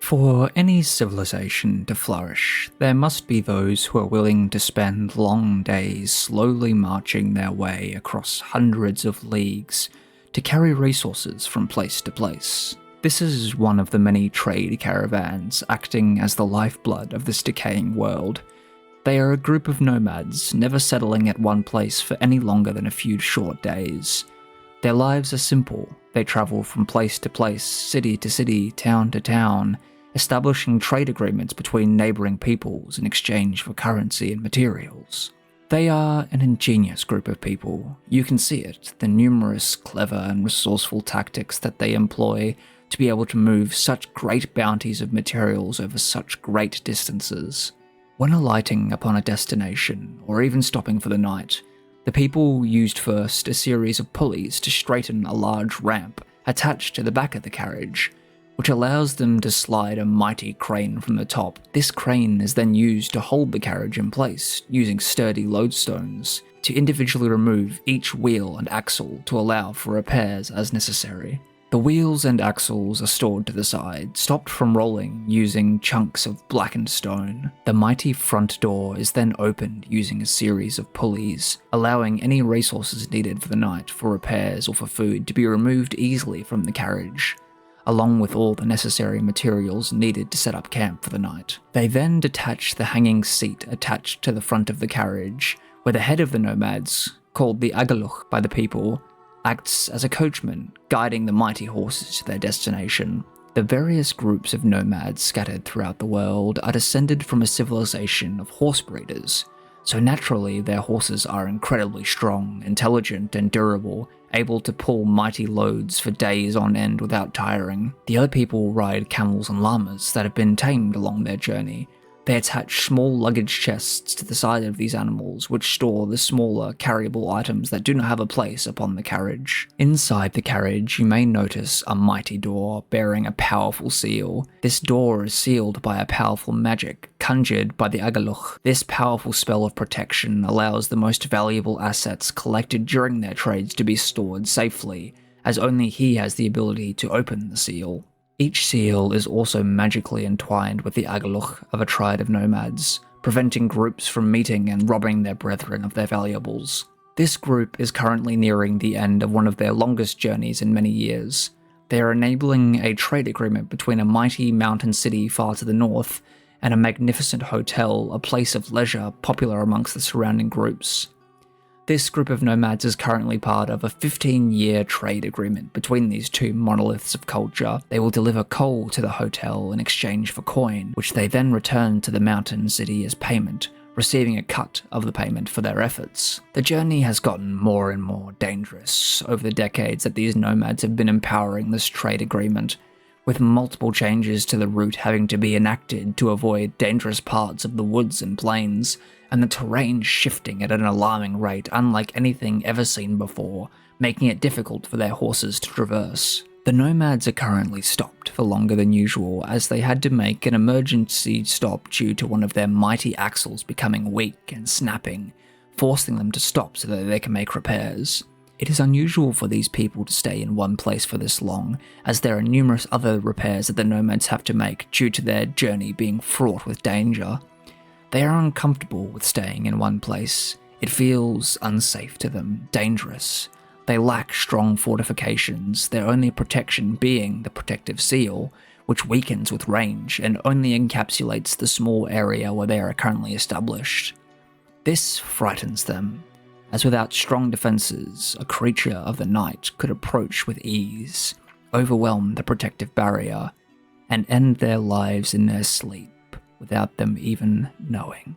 For any civilization to flourish, there must be those who are willing to spend long days slowly marching their way across hundreds of leagues to carry resources from place to place. This is one of the many trade caravans acting as the lifeblood of this decaying world. They are a group of nomads, never settling at one place for any longer than a few short days. Their lives are simple. They travel from place to place, city to city, town to town, establishing trade agreements between neighbouring peoples in exchange for currency and materials. They are an ingenious group of people. You can see it, the numerous clever and resourceful tactics that they employ to be able to move such great bounties of materials over such great distances. When alighting upon a destination, or even stopping for the night, the people used first a series of pulleys to straighten a large ramp attached to the back of the carriage, which allows them to slide a mighty crane from the top. This crane is then used to hold the carriage in place, using sturdy lodestones to individually remove each wheel and axle to allow for repairs as necessary. The wheels and axles are stored to the side, stopped from rolling using chunks of blackened stone. The mighty front door is then opened using a series of pulleys, allowing any resources needed for the night for repairs or for food to be removed easily from the carriage, along with all the necessary materials needed to set up camp for the night. They then detach the hanging seat attached to the front of the carriage, where the head of the nomads, called the agaluch by the people, acts as a coachman, guiding the mighty horses to their destination. The various groups of nomads scattered throughout the world are descended from a civilization of horse breeders, so naturally their horses are incredibly strong, intelligent, and durable, able to pull mighty loads for days on end without tiring. The other people ride camels and llamas that have been tamed along their journey. They attach small luggage chests to the side of these animals, which store the smaller, carryable items that do not have a place upon the carriage. Inside the carriage, you may notice a mighty door bearing a powerful seal. This door is sealed by a powerful magic, conjured by the agaluch. This powerful spell of protection allows the most valuable assets collected during their trades to be stored safely, as only he has the ability to open the seal. Each seal is also magically entwined with the agaluch of a tribe of nomads, preventing groups from meeting and robbing their brethren of their valuables. This group is currently nearing the end of one of their longest journeys in many years. They are enabling a trade agreement between a mighty mountain city far to the north and a magnificent hotel, a place of leisure popular amongst the surrounding groups. This group of nomads is currently part of a 15-year trade agreement between these two monoliths of culture. They will deliver coal to the hotel in exchange for coin, which they then return to the mountain city as payment, receiving a cut of the payment for their efforts. The journey has gotten more and more dangerous over the decades that these nomads have been empowering this trade agreement, with multiple changes to the route having to be enacted to avoid dangerous parts of the woods and plains, and the terrain shifting at an alarming rate unlike anything ever seen before, making it difficult for their horses to traverse. The nomads are currently stopped for longer than usual, as they had to make an emergency stop due to one of their mighty axles becoming weak and snapping, forcing them to stop so that they can make repairs. It is unusual for these people to stay in one place for this long, as there are numerous other repairs that the nomads have to make due to their journey being fraught with danger. They are uncomfortable with staying in one place. It feels unsafe to them, dangerous. They lack strong fortifications, their only protection being the protective seal, which weakens with range and only encapsulates the small area where they are currently established. This frightens them, as without strong defenses, a creature of the night could approach with ease, overwhelm the protective barrier, and end their lives in their sleep without them even knowing.